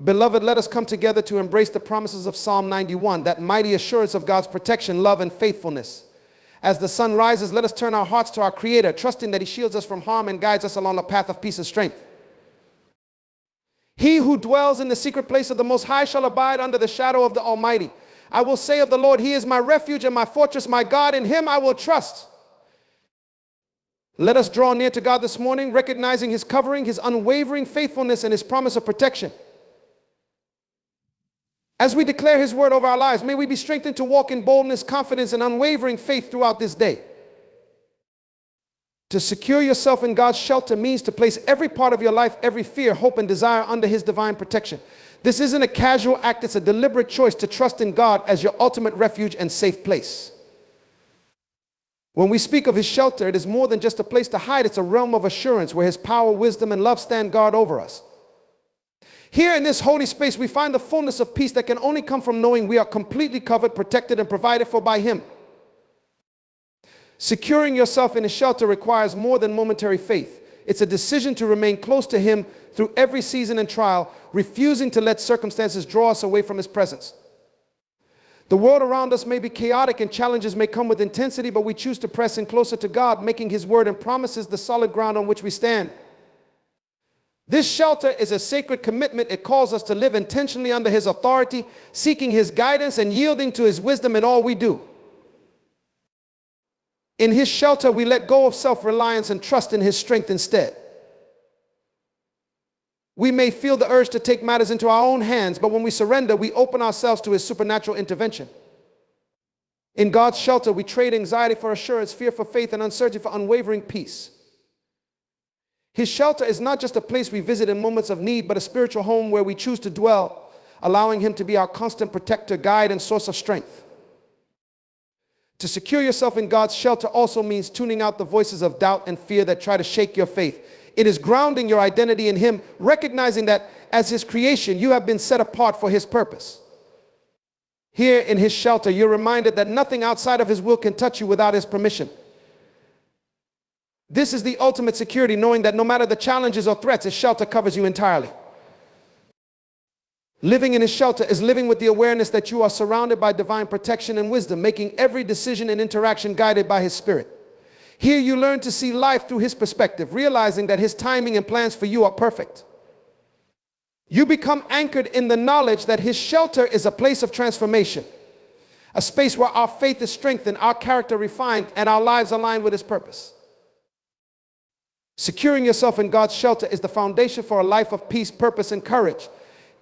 Beloved, let us come together to embrace the promises of Psalm 91, that mighty assurance of God's protection, love, and faithfulness. As the sun rises, let us turn our hearts to our Creator, trusting that He shields us from harm and guides us along the path of peace and strength. He who dwells in the secret place of the Most High shall abide under the shadow of the Almighty. I will say of the Lord, He is my refuge and my fortress, my God, in Him I will trust. Let us draw near to God this morning, recognizing His covering, His unwavering faithfulness, and His promise of protection. As we declare His word over our lives, may we be strengthened to walk in boldness, confidence, and unwavering faith throughout this day. To secure yourself in God's shelter means to place every part of your life, every fear, hope, and desire under His divine protection. This isn't a casual act, it's a deliberate choice to trust in God as your ultimate refuge and safe place. When we speak of His shelter, it is more than just a place to hide. It's a realm of assurance where His power, wisdom, and love stand guard over us. Here in this holy space, we find the fullness of peace that can only come from knowing we are completely covered, protected, and provided for by Him. Securing yourself in His shelter requires more than momentary faith. It's a decision to remain close to Him through every season and trial, refusing to let circumstances draw us away from His presence. The world around us may be chaotic and challenges may come with intensity, but we choose to press in closer to God, making His word and promises the solid ground on which we stand. This shelter is a sacred commitment. It calls us to live intentionally under His authority, seeking His guidance and yielding to His wisdom in all we do. In His shelter, we let go of self-reliance and trust in His strength instead. We may feel the urge to take matters into our own hands, but when we surrender, we open ourselves to His supernatural intervention. In God's shelter, we trade anxiety for assurance, fear for faith, and uncertainty for unwavering peace. His shelter is not just a place we visit in moments of need, but a spiritual home where we choose to dwell, allowing Him to be our constant protector, guide, and source of strength. To secure yourself in God's shelter also means tuning out the voices of doubt and fear that try to shake your faith. It is grounding your identity in Him, recognizing that as His creation, you have been set apart for His purpose. Here in His shelter, you're reminded that nothing outside of His will can touch you without His permission. This is the ultimate security, knowing that no matter the challenges or threats, His shelter covers you entirely. Living in His shelter is living with the awareness that you are surrounded by divine protection and wisdom, making every decision and interaction guided by His Spirit. Here you learn to see life through His perspective, realizing that His timing and plans for you are perfect. You become anchored in the knowledge that His shelter is a place of transformation, a space where our faith is strengthened, our character refined, and our lives aligned with His purpose. Securing yourself in God's shelter is the foundation for a life of peace, purpose, and courage.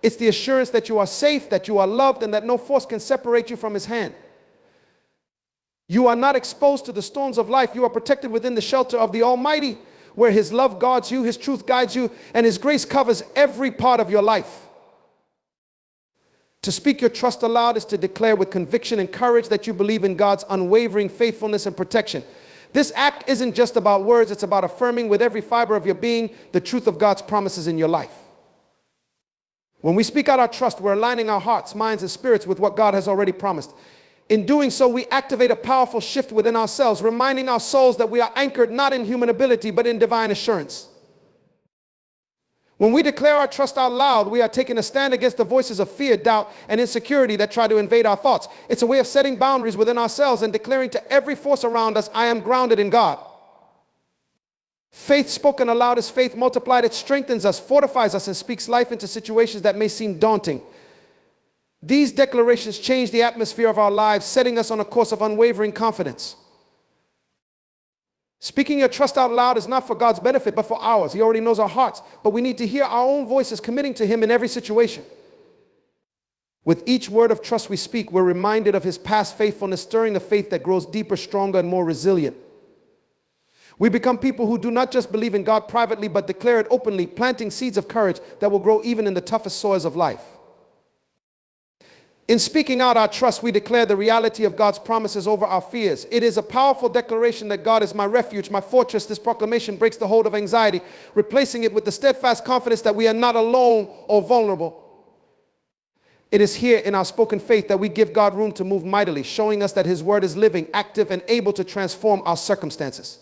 It's the assurance that you are safe, that you are loved, and that no force can separate you from His hand. You are not exposed to the storms of life. You are protected within the shelter of the Almighty, where His love guards you, His truth guides you, and His grace covers every part of your life. To speak your trust aloud is to declare with conviction and courage that you believe in God's unwavering faithfulness and protection. This act isn't just about words, it's about affirming with every fiber of your being the truth of God's promises in your life. When we speak out our trust, we're aligning our hearts, minds, and spirits with what God has already promised. In doing so, we activate a powerful shift within ourselves, reminding our souls that we are anchored not in human ability, but in divine assurance. When we declare our trust out loud, we are taking a stand against the voices of fear, doubt, and insecurity that try to invade our thoughts. It's a way of setting boundaries within ourselves and declaring to every force around us, I am grounded in God. Faith spoken aloud is faith multiplied. It strengthens us, fortifies us, and speaks life into situations that may seem daunting. These declarations change the atmosphere of our lives, setting us on a course of unwavering confidence. Speaking your trust out loud is not for God's benefit, but for ours. He already knows our hearts, but we need to hear our own voices committing to Him in every situation. With each word of trust we speak, we're reminded of His past faithfulness, stirring a faith that grows deeper, stronger, and more resilient. We become people who do not just believe in God privately, but declare it openly, planting seeds of courage that will grow even in the toughest soils of life. In speaking out our trust, we declare the reality of God's promises over our fears. It is a powerful declaration that God is my refuge, my fortress. This proclamation breaks the hold of anxiety, replacing it with the steadfast confidence that we are not alone or vulnerable. It is here in our spoken faith that we give God room to move mightily, showing us that His word is living, active, and able to transform our circumstances.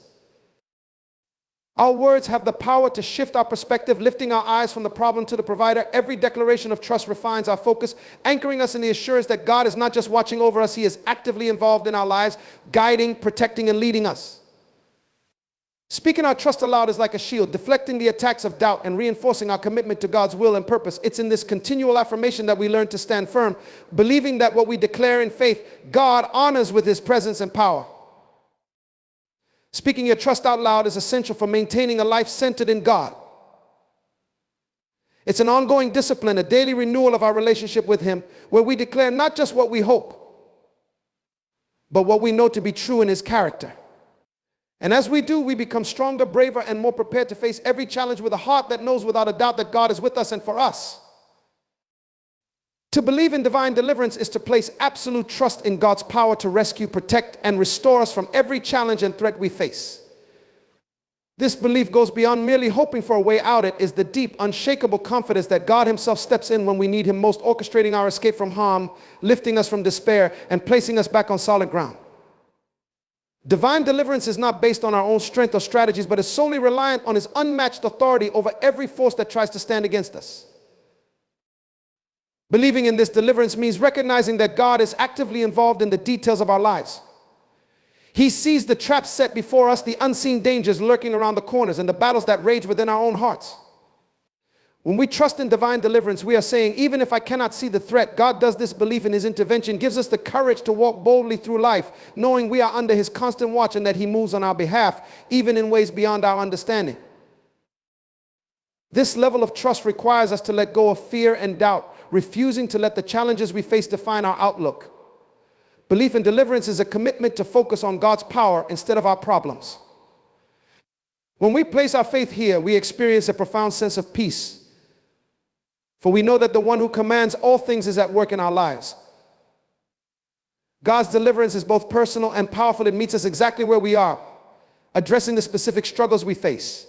Our words have the power to shift our perspective, lifting our eyes from the problem to the provider. Every declaration of trust refines our focus, anchoring us in the assurance that God is not just watching over us, He is actively involved in our lives, guiding, protecting, and leading us. Speaking our trust aloud is like a shield, deflecting the attacks of doubt and reinforcing our commitment to God's will and purpose. It's in this continual affirmation that we learn to stand firm, believing that what we declare in faith, God honors with His presence and power. Speaking your trust out loud is essential for maintaining a life centered in God. It's an ongoing discipline, a daily renewal of our relationship with Him, where we declare not just what we hope, but what we know to be true in His character. And as we do, we become stronger, braver, and more prepared to face every challenge with a heart that knows without a doubt that God is with us and for us. To believe in divine deliverance is to place absolute trust in God's power to rescue, protect, and restore us from every challenge and threat we face. This belief goes beyond merely hoping for a way out. It is the deep, unshakable confidence that God Himself steps in when we need Him most, orchestrating our escape from harm, lifting us from despair, and placing us back on solid ground. Divine deliverance is not based on our own strength or strategies, but is solely reliant on His unmatched authority over every force that tries to stand against us. Believing in this deliverance means recognizing that God is actively involved in the details of our lives. He sees the traps set before us, the unseen dangers lurking around the corners, and the battles that rage within our own hearts. When we trust in divine deliverance, we are saying, even if I cannot see the threat, God does. This belief in His intervention gives us the courage to walk boldly through life, knowing we are under His constant watch and that He moves on our behalf, even in ways beyond our understanding. This level of trust requires us to let go of fear and doubt, refusing to let the challenges we face define our outlook. Belief in deliverance is a commitment to focus on God's power instead of our problems. When we place our faith here, we experience a profound sense of peace. For we know that the one who commands all things is at work in our lives. God's deliverance is both personal and powerful. It meets us exactly where we are, addressing the specific struggles we face.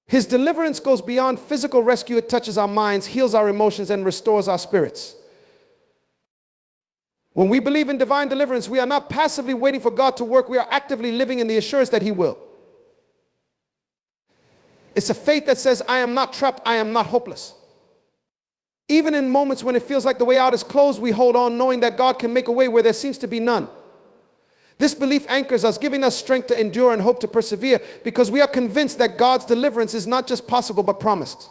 His deliverance goes beyond physical rescue. It touches our minds, heals our emotions, and restores our spirits. When we believe in divine deliverance, we are not passively waiting for God to work. We are actively living in the assurance that He will. It's a faith that says, I am not trapped, I am not hopeless. Even in moments when it feels like the way out is closed, we hold on, knowing that God can make a way where there seems to be none. This belief anchors us, giving us strength to endure and hope to persevere, because we are convinced that God's deliverance is not just possible, but promised.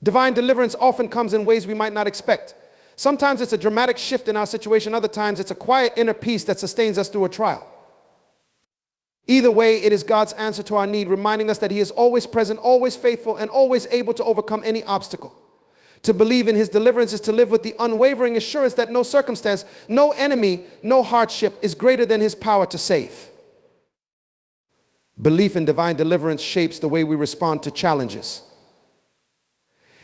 Divine deliverance often comes in ways we might not expect. Sometimes it's a dramatic shift in our situation. Other times it's a quiet inner peace that sustains us through a trial. Either way, it is God's answer to our need, reminding us that He is always present, always faithful, and always able to overcome any obstacle. To believe in His deliverance is to live with the unwavering assurance that no circumstance, no enemy, no hardship is greater than His power to save. Belief in divine deliverance shapes the way we respond to challenges.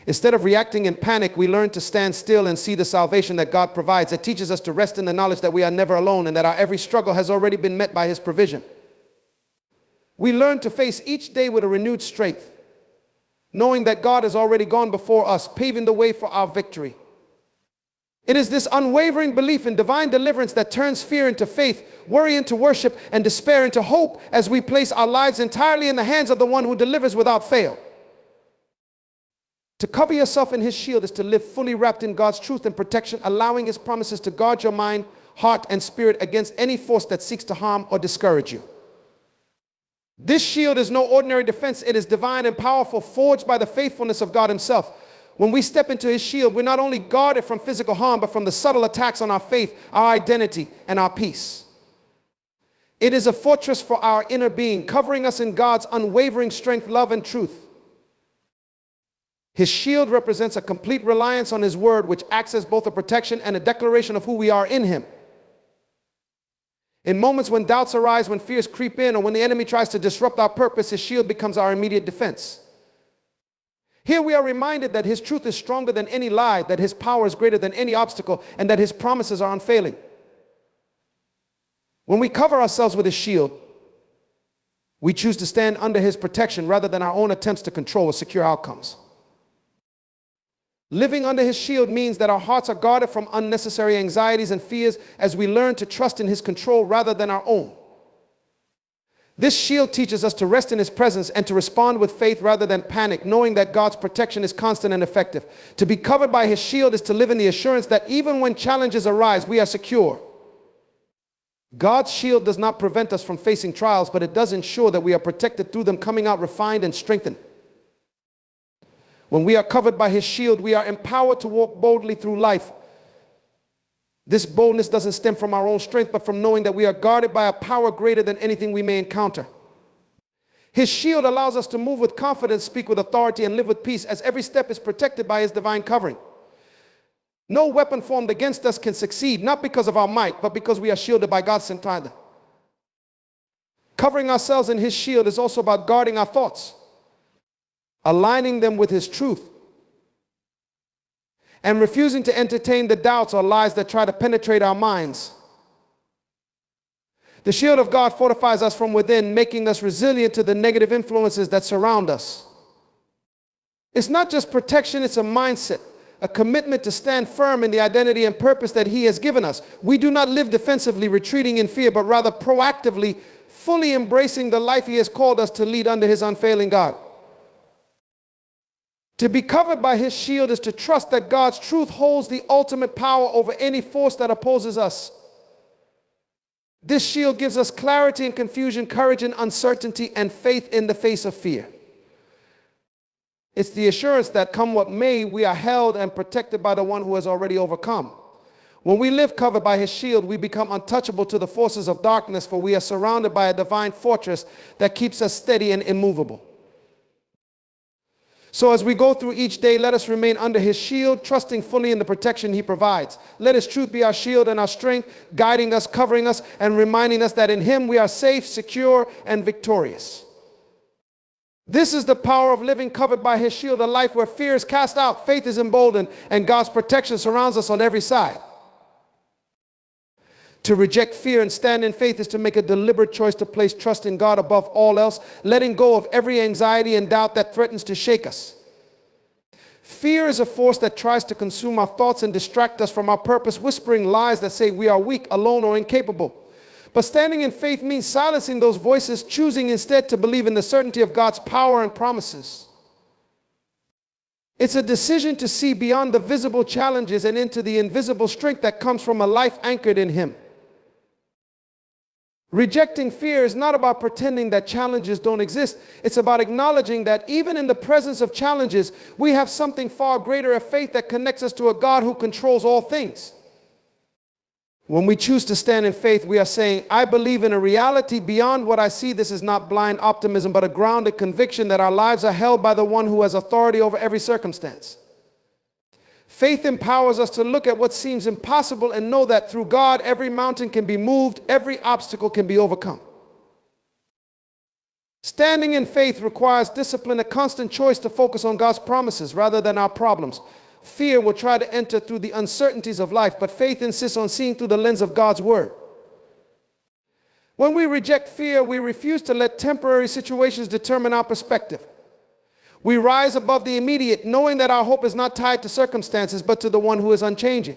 Instead of reacting in panic, we learn to stand still and see the salvation that God provides. It teaches us to rest in the knowledge that we are never alone and that our every struggle has already been met by His provision. We learn to face each day with a renewed strength, knowing that God has already gone before us, paving the way for our victory. It is this unwavering belief in divine deliverance that turns fear into faith, worry into worship, and despair into hope as we place our lives entirely in the hands of the one who delivers without fail. To cover yourself in His shield is to live fully wrapped in God's truth and protection, allowing His promises to guard your mind, heart, and spirit against any force that seeks to harm or discourage you. This shield is no ordinary defense. It is divine and powerful, forged by the faithfulness of God Himself. When we step into His shield, we're not only guarded from physical harm, but from the subtle attacks on our faith, our identity, and our peace. It is a fortress for our inner being, covering us in God's unwavering strength, love, and truth. His shield represents a complete reliance on His word, which acts as both a protection and a declaration of who we are in Him. In moments when doubts arise, when fears creep in, or when the enemy tries to disrupt our purpose, His shield becomes our immediate defense. Here we are reminded that His truth is stronger than any lie, that His power is greater than any obstacle, and that His promises are unfailing. When we cover ourselves with His shield, we choose to stand under His protection rather than our own attempts to control or secure outcomes. Living under His shield means that our hearts are guarded from unnecessary anxieties and fears as we learn to trust in His control rather than our own. This shield teaches us to rest in his presence and to respond with faith rather than panic, knowing that God's protection is constant and effective. To be covered by his shield is to live in the assurance that even when challenges arise, we are secure. God's shield does not prevent us from facing trials, but it does ensure that we are protected through them, coming out refined and strengthened. When we are covered by his shield, we are empowered to walk boldly through life. This boldness doesn't stem from our own strength, but from knowing that we are guarded by a power greater than anything we may encounter. His shield allows us to move with confidence, speak with authority, and live with peace, as every step is protected by his divine covering. No weapon formed against us can succeed, not because of our might, but because we are shielded by God's entirely. Covering ourselves in his shield is also about guarding our thoughts, aligning them with his truth, and refusing to entertain the doubts or lies that try to penetrate our minds. The shield of God fortifies us from within, making us resilient to the negative influences that surround us. It's not just protection, it's a mindset, a commitment to stand firm in the identity and purpose that he has given us. We do not live defensively, retreating in fear, but rather proactively, fully embracing the life he has called us to lead under his unfailing God. To be covered by his shield is to trust that God's truth holds the ultimate power over any force that opposes us. This shield gives us clarity in confusion, courage in uncertainty, and faith in the face of fear. It's the assurance that come what may, we are held and protected by the one who has already overcome. When we live covered by his shield, we become untouchable to the forces of darkness, for we are surrounded by a divine fortress that keeps us steady and immovable. So as we go through each day, let us remain under his shield, trusting fully in the protection he provides. Let his truth be our shield and our strength, guiding us, covering us, and reminding us that in him we are safe, secure, and victorious. This is the power of living covered by his shield, a life where fear is cast out, faith is emboldened, and God's protection surrounds us on every side. To reject fear and stand in faith is to make a deliberate choice to place trust in God above all else, letting go of every anxiety and doubt that threatens to shake us. Fear is a force that tries to consume our thoughts and distract us from our purpose, whispering lies that say we are weak, alone, or incapable. But standing in faith means silencing those voices, choosing instead to believe in the certainty of God's power and promises. It's a decision to see beyond the visible challenges and into the invisible strength that comes from a life anchored in him. Rejecting fear is not about pretending that challenges don't exist. It's about acknowledging that even in the presence of challenges, we have something far greater, a faith that connects us to a God who controls all things. When we choose to stand in faith, we are saying, I believe in a reality beyond what I see. This is not blind optimism, but a grounded conviction that our lives are held by the one who has authority over every circumstance. Faith empowers us to look at what seems impossible and know that through God, every mountain can be moved, every obstacle can be overcome. Standing in faith requires discipline, a constant choice to focus on God's promises rather than our problems. Fear will try to enter through the uncertainties of life, but faith insists on seeing through the lens of God's word. When we reject fear, we refuse to let temporary situations determine our perspective. We rise above the immediate, knowing that our hope is not tied to circumstances, but to the one who is unchanging.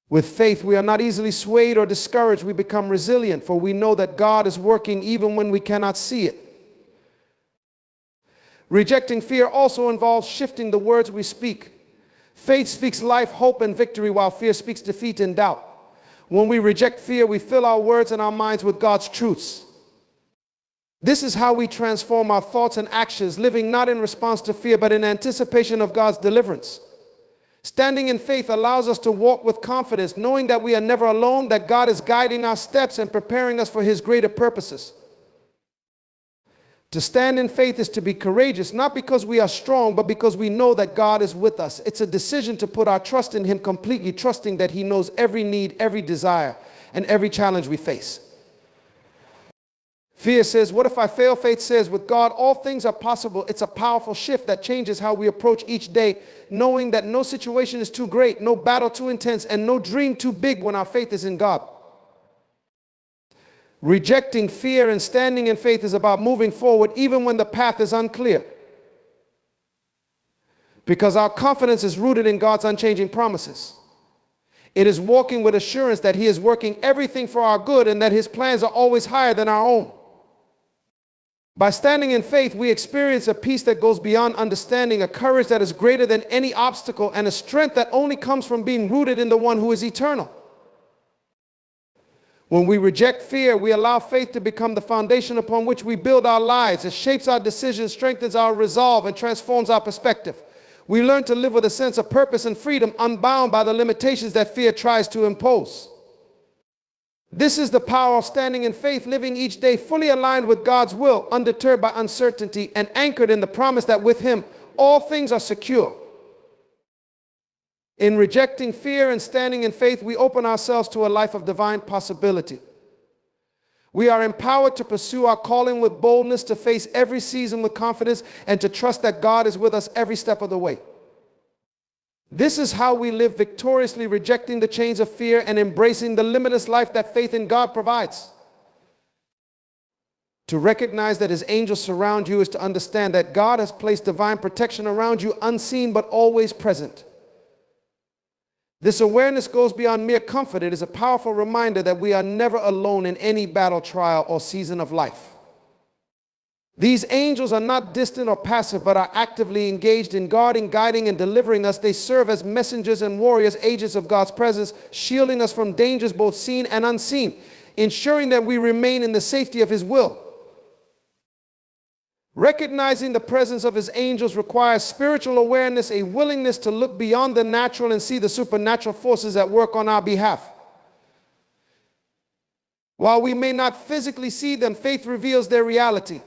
With faith, we are not easily swayed or discouraged. We become resilient, for we know that God is working even when we cannot see it. Rejecting fear also involves shifting the words we speak. Faith speaks life, hope, and victory, while fear speaks defeat and doubt. When we reject fear, we fill our words and our minds with God's truths. This is how we transform our thoughts and actions, living not in response to fear, but in anticipation of God's deliverance. Standing in faith allows us to walk with confidence, knowing that we are never alone, that God is guiding our steps and preparing us for his greater purposes. To stand in faith is to be courageous, not because we are strong, but because we know that God is with us. It's a decision to put our trust in him completely, trusting that he knows every need, every desire, and every challenge we face. Fear says, what if I fail? Faith says, with God, all things are possible. It's a powerful shift that changes how we approach each day, knowing that no situation is too great, no battle too intense, and no dream too big when our faith is in God. Rejecting fear and standing in faith is about moving forward even when the path is unclear, because our confidence is rooted in God's unchanging promises. It is walking with assurance that he is working everything for our good and that his plans are always higher than our own. By standing in faith, we experience a peace that goes beyond understanding, a courage that is greater than any obstacle, and a strength that only comes from being rooted in the one who is eternal. When we reject fear, we allow faith to become the foundation upon which we build our lives. It shapes our decisions, strengthens our resolve, and transforms our perspective. We learn to live with a sense of purpose and freedom, unbound by the limitations that fear tries to impose. This is the power of standing in faith, living each day fully aligned with God's will, undeterred by uncertainty, and anchored in the promise that with Him, all things are secure. In rejecting fear and standing in faith, we open ourselves to a life of divine possibility. We are empowered to pursue our calling with boldness, to face every season with confidence, and to trust that God is with us every step of the way. This is how we live victoriously, rejecting the chains of fear and embracing the limitless life that faith in God provides. To recognize that His angels surround you is to understand that God has placed divine protection around you, unseen but always present. This awareness goes beyond mere comfort. It is a powerful reminder that we are never alone in any battle, trial, or season of life. These angels are not distant or passive, but are actively engaged in guarding, guiding, and delivering us. They serve as messengers and warriors, agents of God's presence, shielding us from dangers both seen and unseen, ensuring that we remain in the safety of His will. Recognizing the presence of His angels requires spiritual awareness, a willingness to look beyond the natural and see the supernatural forces at work on our behalf. While we may not physically see them, faith reveals their reality.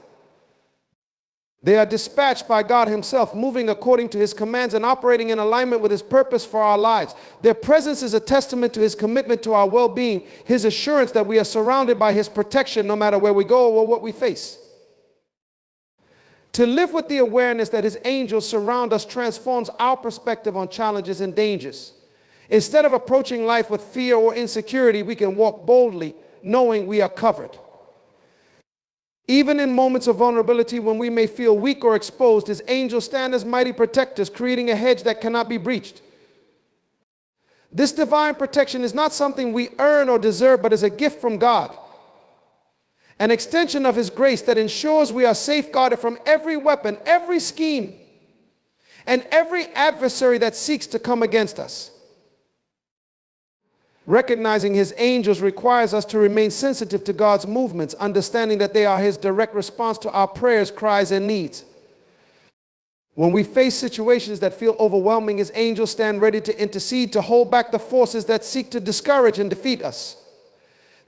They are dispatched by God Himself, moving according to His commands and operating in alignment with His purpose for our lives. Their presence is a testament to His commitment to our well-being, His assurance that we are surrounded by His protection no matter where we go or what we face. To live with the awareness that His angels surround us transforms our perspective on challenges and dangers. Instead of approaching life with fear or insecurity, we can walk boldly, knowing we are covered. Even in moments of vulnerability, when we may feel weak or exposed, His angels stand as mighty protectors, creating a hedge that cannot be breached. This divine protection is not something we earn or deserve, but is a gift from God. An extension of His grace that ensures we are safeguarded from every weapon, every scheme, and every adversary that seeks to come against us. Recognizing His angels requires us to remain sensitive to God's movements, understanding that they are His direct response to our prayers, cries, and needs. When we face situations that feel overwhelming, His angels stand ready to intercede, to hold back the forces that seek to discourage and defeat us.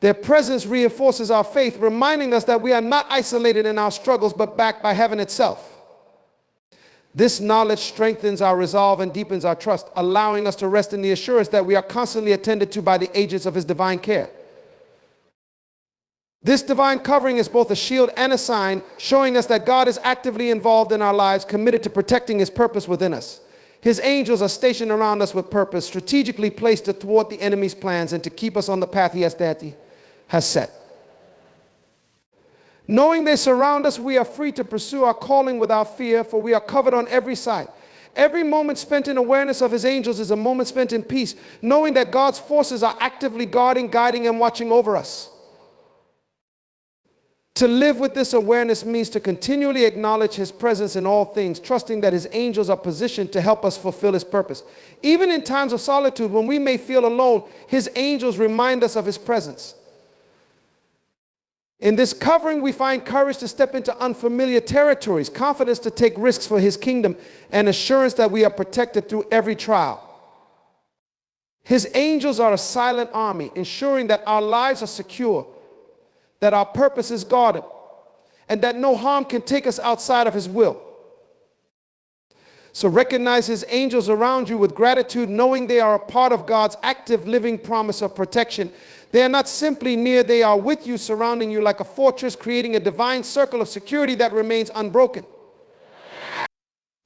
Their presence reinforces our faith, reminding us that we are not isolated in our struggles, but backed by heaven itself. This knowledge strengthens our resolve and deepens our trust, allowing us to rest in the assurance that we are constantly attended to by the agents of His divine care. This divine covering is both a shield and a sign, showing us that God is actively involved in our lives, committed to protecting His purpose within us. His angels are stationed around us with purpose, strategically placed to thwart the enemy's plans and to keep us on the path He has set. Knowing they surround us, we are free to pursue our calling without fear, for we are covered on every side. Every moment spent in awareness of His angels is a moment spent in peace, knowing that God's forces are actively guarding, guiding, and watching over us. To live with this awareness means to continually acknowledge His presence in all things, trusting that His angels are positioned to help us fulfill His purpose. Even in times of solitude, when we may feel alone, His angels remind us of His presence. In this covering, we find courage to step into unfamiliar territories, confidence to take risks for His kingdom, and assurance that we are protected through every trial. His angels are a silent army, ensuring that our lives are secure, that our purpose is guarded, and that no harm can take us outside of His will. So recognize His angels around you with gratitude, knowing they are a part of God's active living promise of protection. They are not simply near, they are with you, surrounding you like a fortress, creating a divine circle of security that remains unbroken.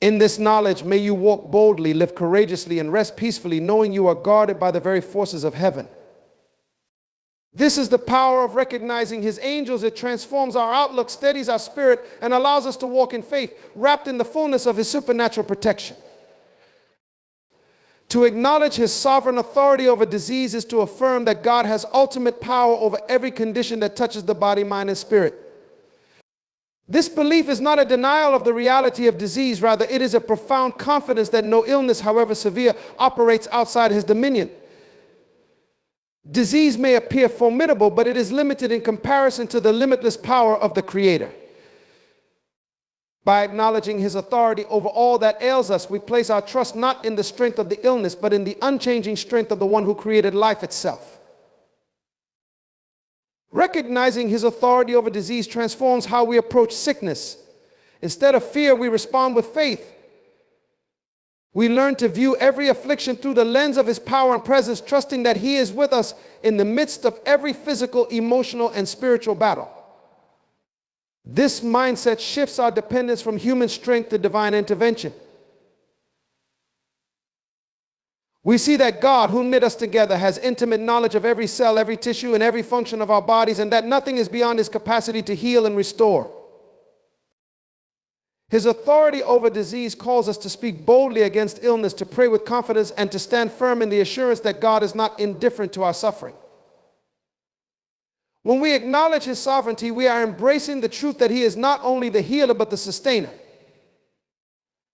In this knowledge, may you walk boldly, live courageously, and rest peacefully, knowing you are guarded by the very forces of heaven. This is the power of recognizing His angels. It transforms our outlook, steadies our spirit, and allows us to walk in faith, wrapped in the fullness of His supernatural protection. To acknowledge His sovereign authority over disease is to affirm that God has ultimate power over every condition that touches the body, mind, and spirit. This belief is not a denial of the reality of disease. Rather, it is a profound confidence that no illness, however severe, operates outside his dominion. Disease may appear formidable, but it is limited in comparison to the limitless power of the Creator. By acknowledging his authority over all that ails us, we place our trust not in the strength of the illness, but in the unchanging strength of the one who created life itself. Recognizing his authority over disease transforms how we approach sickness. Instead of fear, we respond with faith. We learn to view every affliction through the lens of his power and presence, trusting that he is with us in the midst of every physical, emotional, and spiritual battle. This mindset shifts our dependence from human strength to divine intervention. We see that God, who knit us together, has intimate knowledge of every cell, every tissue, and every function of our bodies, and that nothing is beyond his capacity to heal and restore. His authority over disease calls us to speak boldly against illness, to pray with confidence, and to stand firm in the assurance that God is not indifferent to our suffering. When we acknowledge his sovereignty, we are embracing the truth that he is not only the healer, but the sustainer.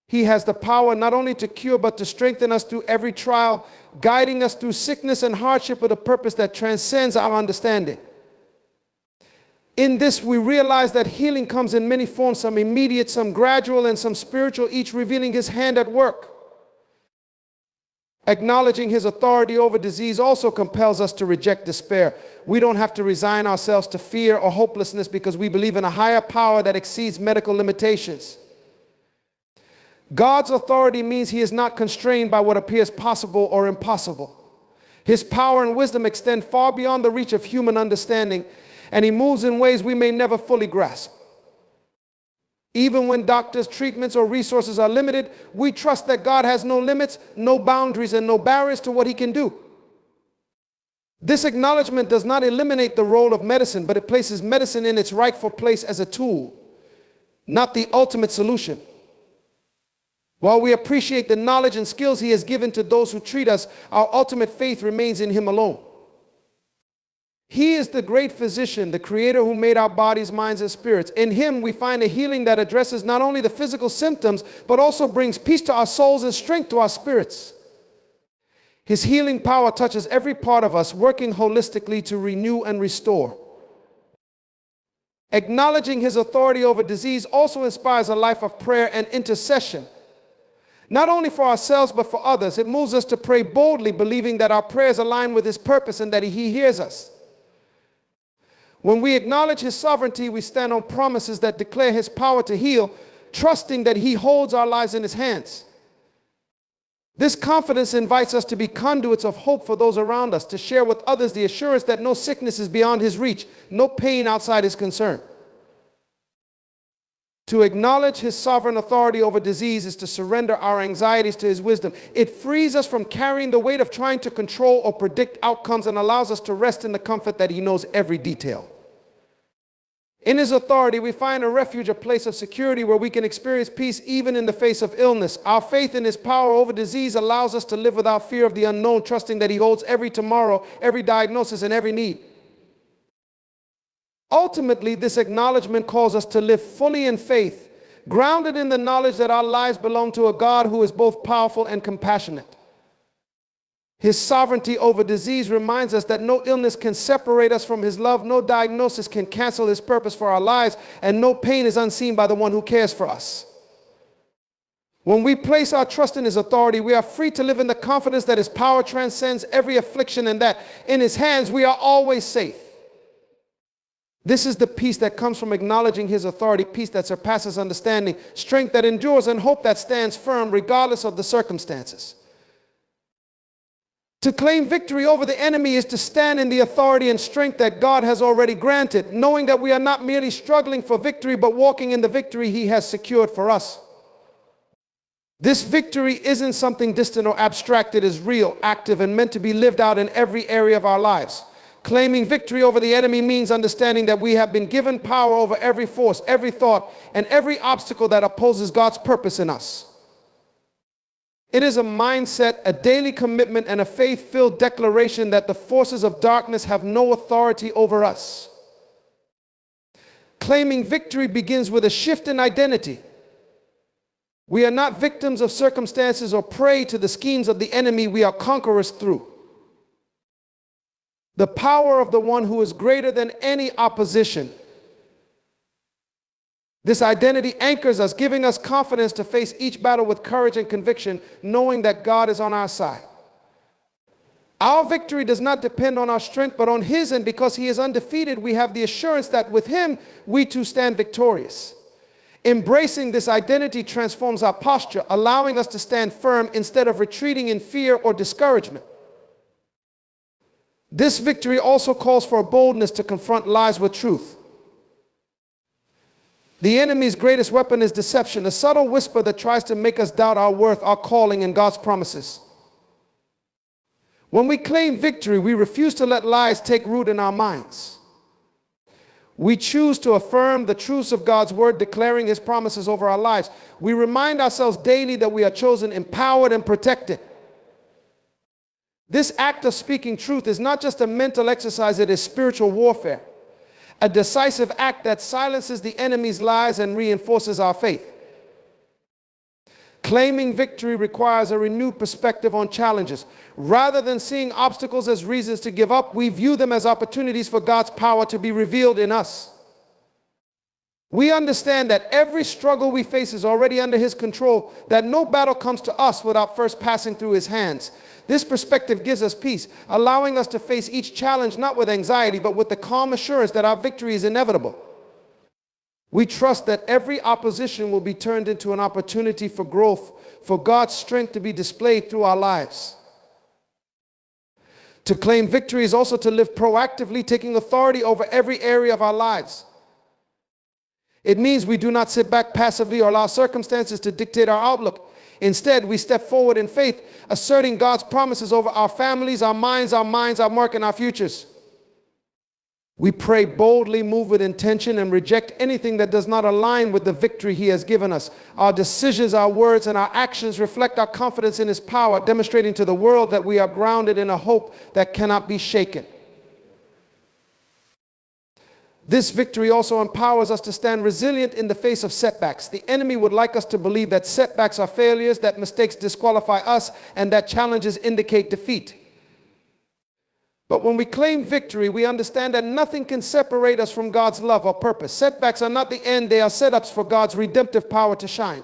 He has the power not only to cure, but to strengthen us through every trial, guiding us through sickness and hardship with a purpose that transcends our understanding. In this, we realize that healing comes in many forms, some immediate, some gradual, and some spiritual, each revealing his hand at work. Acknowledging his authority over disease also compels us to reject despair. We don't have to resign ourselves to fear or hopelessness because we believe in a higher power that exceeds medical limitations. God's authority means he is not constrained by what appears possible or impossible. His power and wisdom extend far beyond the reach of human understanding, and he moves in ways we may never fully grasp. Even when doctors, treatments, or resources are limited, we trust that God has no limits, no boundaries, and no barriers to what he can do. This acknowledgement does not eliminate the role of medicine, but it places medicine in its rightful place as a tool, not the ultimate solution. While we appreciate the knowledge and skills he has given to those who treat us, our ultimate faith remains in him alone. He is the great physician, the creator who made our bodies, minds, and spirits. In him, we find a healing that addresses not only the physical symptoms, but also brings peace to our souls and strength to our spirits. His healing power touches every part of us, working holistically to renew and restore. Acknowledging his authority over disease also inspires a life of prayer and intercession. Not only for ourselves, but for others. It moves us to pray boldly, believing that our prayers align with his purpose and that he hears us. When we acknowledge his sovereignty, we stand on promises that declare his power to heal, trusting that he holds our lives in his hands. This confidence invites us to be conduits of hope for those around us, to share with others the assurance that no sickness is beyond his reach, no pain outside his concern. To acknowledge his sovereign authority over disease is to surrender our anxieties to his wisdom. It frees us from carrying the weight of trying to control or predict outcomes and allows us to rest in the comfort that he knows every detail. In his authority, we find a refuge, a place of security where we can experience peace even in the face of illness. Our faith in his power over disease allows us to live without fear of the unknown, trusting that he holds every tomorrow, every diagnosis, and every need. Ultimately, this acknowledgement calls us to live fully in faith, grounded in the knowledge that our lives belong to a God who is both powerful and compassionate. His sovereignty over disease reminds us that no illness can separate us from his love, no diagnosis can cancel his purpose for our lives, and no pain is unseen by the one who cares for us. When we place our trust in his authority, we are free to live in the confidence that his power transcends every affliction and that in his hands we are always safe. This is the peace that comes from acknowledging his authority, peace that surpasses understanding, strength that endures, and hope that stands firm regardless of the circumstances. To claim victory over the enemy is to stand in the authority and strength that God has already granted, knowing that we are not merely struggling for victory, but walking in the victory he has secured for us. This victory isn't something distant or abstract. It is real, active, and meant to be lived out in every area of our lives. Claiming victory over the enemy means understanding that we have been given power over every force, every thought, and every obstacle that opposes God's purpose in us. It is a mindset, a daily commitment, and a faith-filled declaration that the forces of darkness have no authority over us. Claiming victory begins with a shift in identity. We are not victims of circumstances or prey to the schemes of the enemy. We are conquerors through the power of the one who is greater than any opposition. This identity anchors us, giving us confidence to face each battle with courage and conviction, knowing that God is on our side. Our victory does not depend on our strength, but on His, and because He is undefeated, we have the assurance that with Him, we too stand victorious. Embracing this identity transforms our posture, allowing us to stand firm instead of retreating in fear or discouragement. This victory also calls for a boldness to confront lies with truth. The enemy's greatest weapon is deception, a subtle whisper that tries to make us doubt our worth, our calling, and God's promises. When we claim victory, we refuse to let lies take root in our minds. We choose to affirm the truths of God's word, declaring His promises over our lives. We remind ourselves daily that we are chosen, empowered, and protected. This act of speaking truth is not just a mental exercise, it is spiritual warfare. A decisive act that silences the enemy's lies and reinforces our faith. Claiming victory requires a renewed perspective on challenges. Rather than seeing obstacles as reasons to give up, we view them as opportunities for God's power to be revealed in us. We understand that every struggle we face is already under His control, that no battle comes to us without first passing through His hands. This perspective gives us peace, allowing us to face each challenge not with anxiety, but with the calm assurance that our victory is inevitable. We trust that every opposition will be turned into an opportunity for growth, for God's strength to be displayed through our lives. To claim victory is also to live proactively, taking authority over every area of our lives. It means we do not sit back passively or allow circumstances to dictate our outlook. Instead, we step forward in faith, asserting God's promises over our families, our minds, our mark, and our futures. We pray boldly, move with intention, and reject anything that does not align with the victory He has given us. Our decisions, our words, and our actions reflect our confidence in His power, demonstrating to the world that we are grounded in a hope that cannot be shaken. This victory also empowers us to stand resilient in the face of setbacks. The enemy would like us to believe that setbacks are failures, that mistakes disqualify us, and that challenges indicate defeat. But when we claim victory, we understand that nothing can separate us from God's love or purpose. Setbacks are not the end, they are setups for God's redemptive power to shine.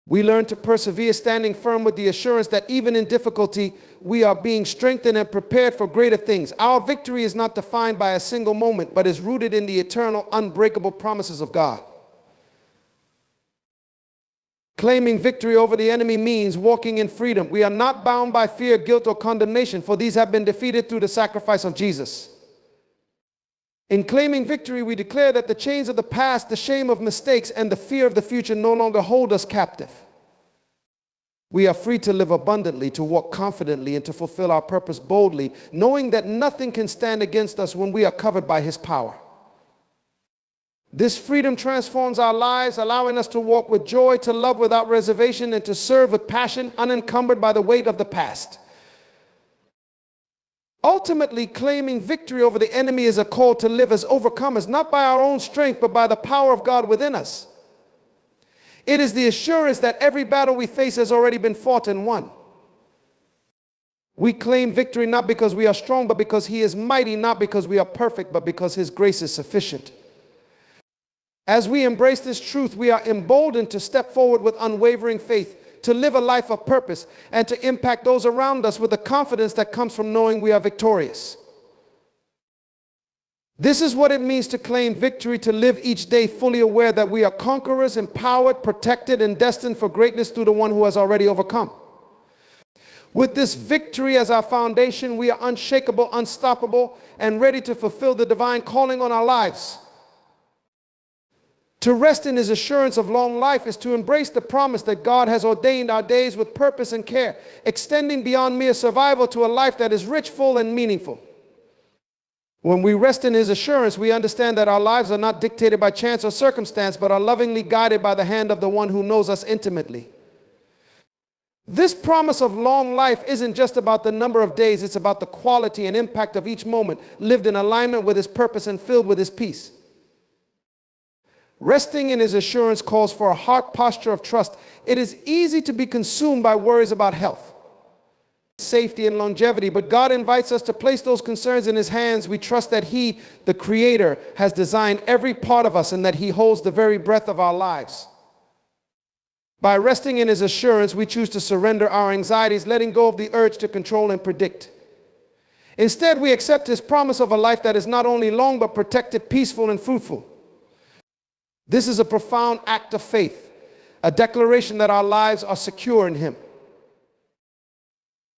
We learn to persevere, standing firm with the assurance that even in difficulty, we are being strengthened and prepared for greater things. Our victory is not defined by a single moment, but is rooted in the eternal, unbreakable promises of God. Claiming victory over the enemy means walking in freedom. We are not bound by fear, guilt, or condemnation, for these have been defeated through the sacrifice of Jesus. In claiming victory, we declare that the chains of the past, the shame of mistakes, and the fear of the future no longer hold us captive. We are free to live abundantly, to walk confidently, and to fulfill our purpose boldly, knowing that nothing can stand against us when we are covered by His power. This freedom transforms our lives, allowing us to walk with joy, to love without reservation, and to serve with passion, unencumbered by the weight of the past. Ultimately, claiming victory over the enemy is a call to live as overcomers, not by our own strength, but by the power of God within us. It is the assurance that every battle we face has already been fought and won. We claim victory not because we are strong, but because He is mighty, not because we are perfect, but because His grace is sufficient. As we embrace this truth, we are emboldened to step forward with unwavering faith, to live a life of purpose, and to impact those around us with the confidence that comes from knowing we are victorious. This is what it means to claim victory, to live each day fully aware that we are conquerors, empowered, protected, and destined for greatness through the one who has already overcome. With this victory as our foundation, we are unshakable, unstoppable, and ready to fulfill the divine calling on our lives. To rest in His assurance of long life is to embrace the promise that God has ordained our days with purpose and care, extending beyond mere survival to a life that is rich, full, and meaningful. When we rest in His assurance, we understand that our lives are not dictated by chance or circumstance, but are lovingly guided by the hand of the one who knows us intimately. This promise of long life isn't just about the number of days, it's about the quality and impact of each moment, lived in alignment with His purpose and filled with His peace. Resting in his assurance calls for a heart posture of trust. It is easy to be consumed by worries about health, safety, and longevity, but God invites us to place those concerns in his hands. We trust that he, the Creator, has designed every part of us and that he holds the very breath of our lives. By resting in his assurance, we choose to surrender our anxieties, letting go of the urge to control and predict. Instead, we accept his promise of a life that is not only long, but protected, peaceful, and fruitful. This is a profound act of faith, a declaration that our lives are secure in him.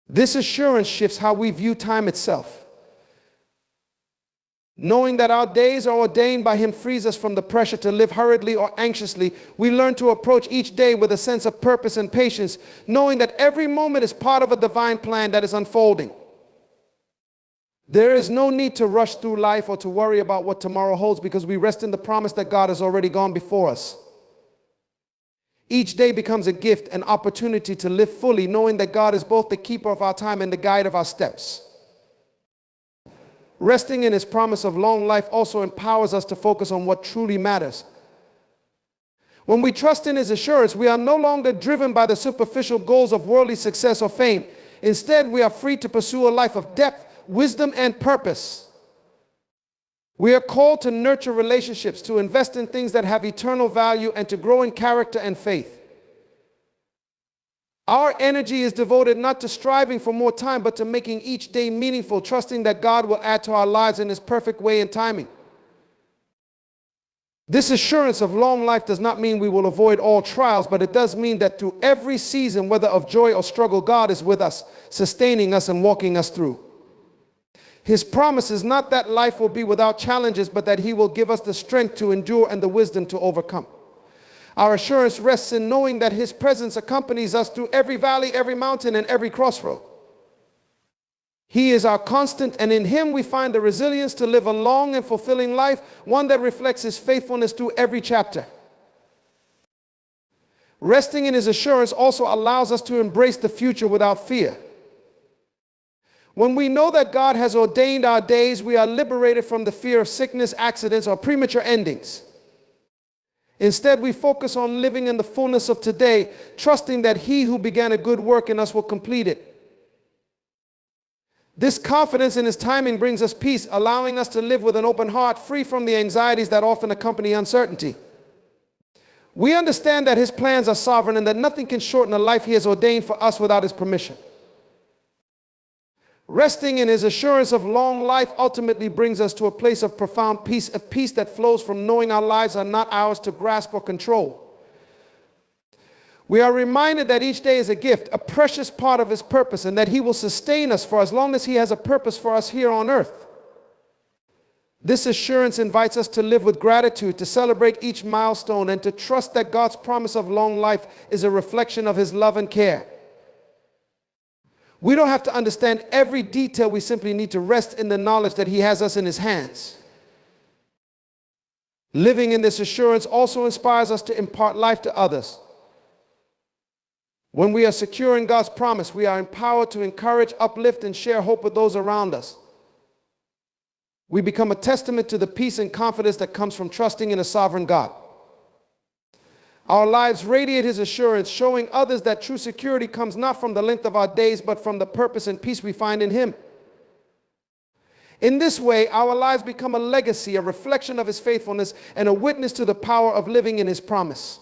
This assurance shifts how we view time itself. Knowing that our days are ordained by him frees us from the pressure to live hurriedly or anxiously. We learn to approach each day with a sense of purpose and patience, knowing that every moment is part of a divine plan that is unfolding. There is no need to rush through life or to worry about what tomorrow holds, because we rest in the promise that God has already gone before us. Each day becomes a gift, an opportunity to live fully, knowing that God is both the keeper of our time and the guide of our steps. Resting in his promise of long life also empowers us to focus on what truly matters. When we trust in his assurance, we are no longer driven by the superficial goals of worldly success or fame. Instead, we are free to pursue a life of depth, wisdom, and purpose. We are called to nurture relationships, to invest in things that have eternal value, and to grow in character and faith. Our energy is devoted not to striving for more time, but to making each day meaningful, trusting that God will add to our lives in his perfect way and timing. This assurance of long life does not mean we will avoid all trials, but it does mean that through every season, whether of joy or struggle, God is with us, sustaining us and walking us through. His promise is not that life will be without challenges, but that he will give us the strength to endure and the wisdom to overcome. Our assurance rests in knowing that his presence accompanies us through every valley, every mountain, and every crossroad. He is our constant, and in him we find the resilience to live a long and fulfilling life, one that reflects his faithfulness through every chapter. Resting in his assurance also allows us to embrace the future without fear. When we know that God has ordained our days, we are liberated from the fear of sickness, accidents, or premature endings. Instead, we focus on living in the fullness of today, trusting that he who began a good work in us will complete it. This confidence in his timing brings us peace, allowing us to live with an open heart, free from the anxieties that often accompany uncertainty. We understand that his plans are sovereign and that nothing can shorten the life he has ordained for us without his permission. Resting in his assurance of long life ultimately brings us to a place of profound peace, a peace that flows from knowing our lives are not ours to grasp or control. We are reminded that each day is a gift, a precious part of his purpose, and that he will sustain us for as long as he has a purpose for us here on earth. This assurance invites us to live with gratitude, to celebrate each milestone, and to trust that God's promise of long life is a reflection of his love and care. We don't have to understand every detail. We simply need to rest in the knowledge that he has us in his hands. Living in this assurance also inspires us to impart life to others. When we are secure in God's promise, we are empowered to encourage, uplift, and share hope with those around us. We become a testament to the peace and confidence that comes from trusting in a sovereign God. Our lives radiate his assurance, showing others that true security comes not from the length of our days, but from the purpose and peace we find in him. In this way, our lives become a legacy, a reflection of his faithfulness, and a witness to the power of living in his promise.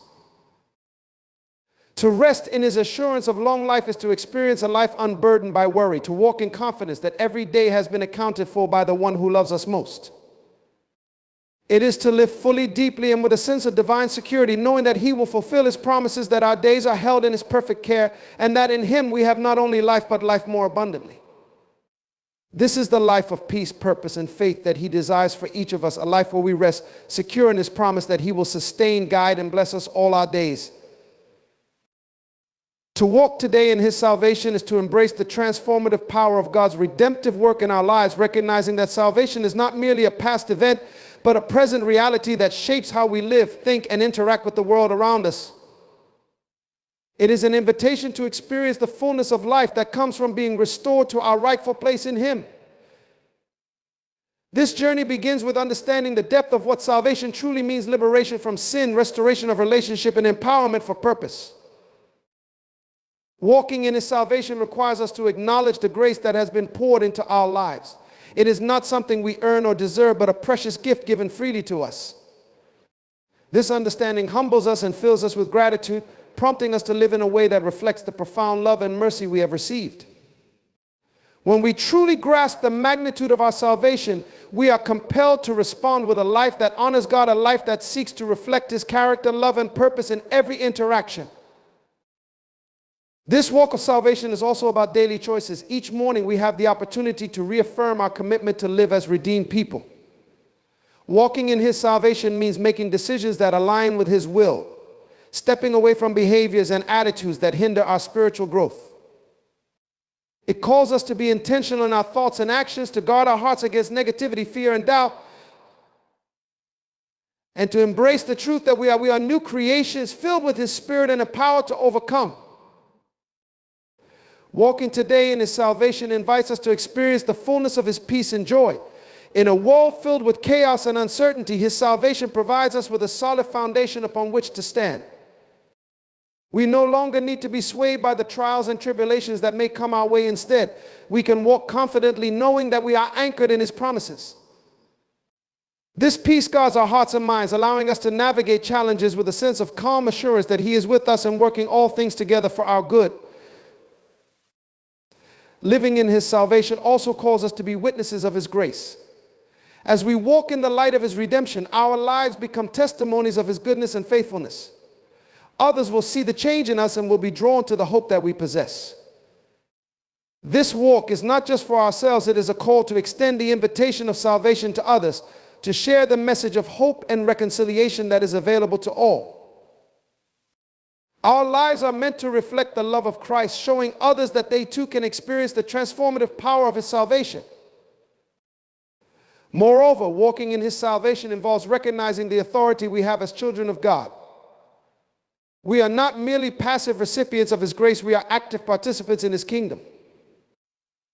To rest in his assurance of long life is to experience a life unburdened by worry, to walk in confidence that every day has been accounted for by the one who loves us most. It is to live fully, deeply, and with a sense of divine security, knowing that he will fulfill his promises, that our days are held in his perfect care, and that in him we have not only life, but life more abundantly. This is the life of peace, purpose, and faith that he desires for each of us, a life where we rest secure in his promise that he will sustain, guide, and bless us all our days. To walk today in his salvation is to embrace the transformative power of God's redemptive work in our lives, recognizing that salvation is not merely a past event, but a present reality that shapes how we live, think, and interact with the world around us. It is an invitation to experience the fullness of life that comes from being restored to our rightful place in him. This journey begins with understanding the depth of what salvation truly means: liberation from sin, restoration of relationship, and empowerment for purpose. Walking in His salvation requires us to acknowledge the grace that has been poured into our lives. It is not something we earn or deserve, but a precious gift given freely to us. This understanding humbles us and fills us with gratitude, prompting us to live in a way that reflects the profound love and mercy we have received. When we truly grasp the magnitude of our salvation, we are compelled to respond with a life that honors God, a life that seeks to reflect His character, love, and purpose in every interaction. This walk of salvation is also about daily choices. Each morning we have the opportunity to reaffirm our commitment to live as redeemed people. Walking in His salvation means making decisions that align with His will, stepping away from behaviors and attitudes that hinder our spiritual growth. It calls us to be intentional in our thoughts and actions, to guard our hearts against negativity, fear, and doubt, and to embrace the truth that we are new creations filled with His Spirit and the power to overcome. Walking today in His salvation invites us to experience the fullness of His peace and joy. In a world filled with chaos and uncertainty, His salvation provides us with a solid foundation upon which to stand. We no longer need to be swayed by the trials and tribulations that may come our way. Instead, we can walk confidently knowing that we are anchored in His promises. This peace guards our hearts and minds, allowing us to navigate challenges with a sense of calm assurance that He is with us and working all things together for our good. Living in His salvation also calls us to be witnesses of His grace. As we walk in the light of His redemption, our lives become testimonies of His goodness and faithfulness. Others will see the change in us and will be drawn to the hope that we possess. This walk is not just for ourselves, it is a call to extend the invitation of salvation to others, to share the message of hope and reconciliation that is available to all. Our lives are meant to reflect the love of Christ, showing others that they too can experience the transformative power of His salvation. Moreover, walking in His salvation involves recognizing the authority we have as children of God. We are not merely passive recipients of His grace, we are active participants in His kingdom.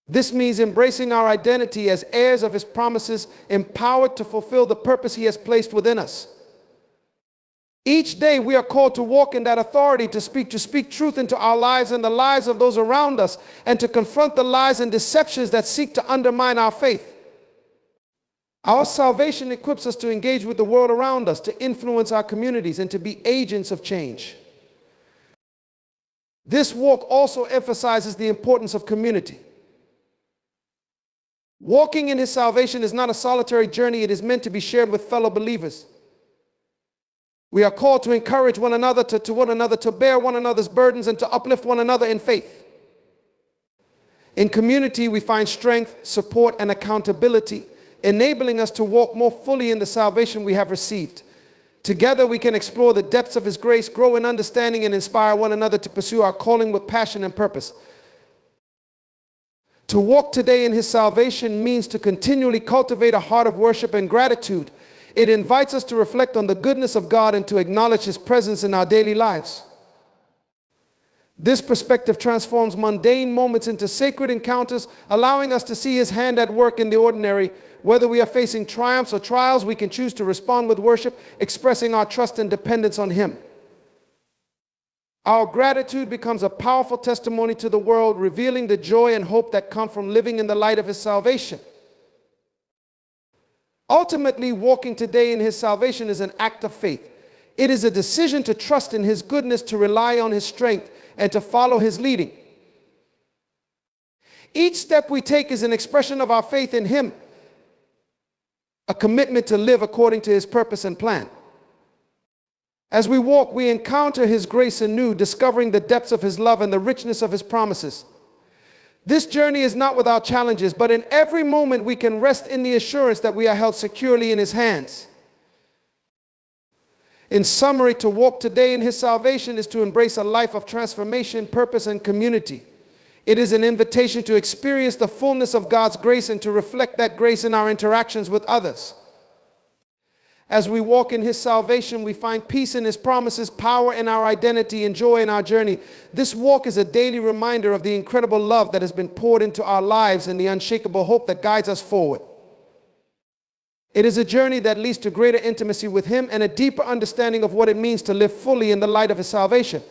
This means embracing our identity as heirs of His promises, empowered to fulfill the purpose He has placed within us. Each day we are called to walk in that authority, to speak truth into our lives and the lives of those around us, and to confront the lies and deceptions that seek to undermine our faith. Our salvation equips us to engage with the world around us, to influence our communities, and to be agents of change. This walk also emphasizes the importance of community. Walking in His salvation is not a solitary journey. It is meant to be shared with fellow believers. We are called to encourage one another, to bear one another's burdens, and to uplift one another in faith. In community, we find strength, support, and accountability, enabling us to walk more fully in the salvation we have received. Together, we can explore the depths of His grace, grow in understanding, and inspire one another to pursue our calling with passion and purpose. To walk today in His salvation means to continually cultivate a heart of worship and gratitude. It invites us to reflect on the goodness of God and to acknowledge His presence in our daily lives. This perspective transforms mundane moments into sacred encounters, allowing us to see His hand at work in the ordinary. Whether we are facing triumphs or trials, we can choose to respond with worship, expressing our trust and dependence on Him. Our gratitude becomes a powerful testimony to the world, revealing the joy and hope that come from living in the light of His salvation. Ultimately, walking today in His salvation is an act of faith. It is a decision to trust in His goodness, to rely on His strength, and to follow His leading. Each step we take is an expression of our faith in Him, a commitment to live according to His purpose and plan. As we walk, we encounter His grace anew, discovering the depths of His love and the richness of His promises. This journey is not without challenges, but in every moment we can rest in the assurance that we are held securely in His hands. In summary, to walk today in His salvation is to embrace a life of transformation, purpose, and community. It is an invitation to experience the fullness of God's grace and to reflect that grace in our interactions with others. As we walk in His salvation, we find peace in His promises, power in our identity, and joy in our journey. This walk is a daily reminder of the incredible love that has been poured into our lives and the unshakable hope that guides us forward. It is a journey that leads to greater intimacy with Him and a deeper understanding of what it means to live fully in the light of His salvation.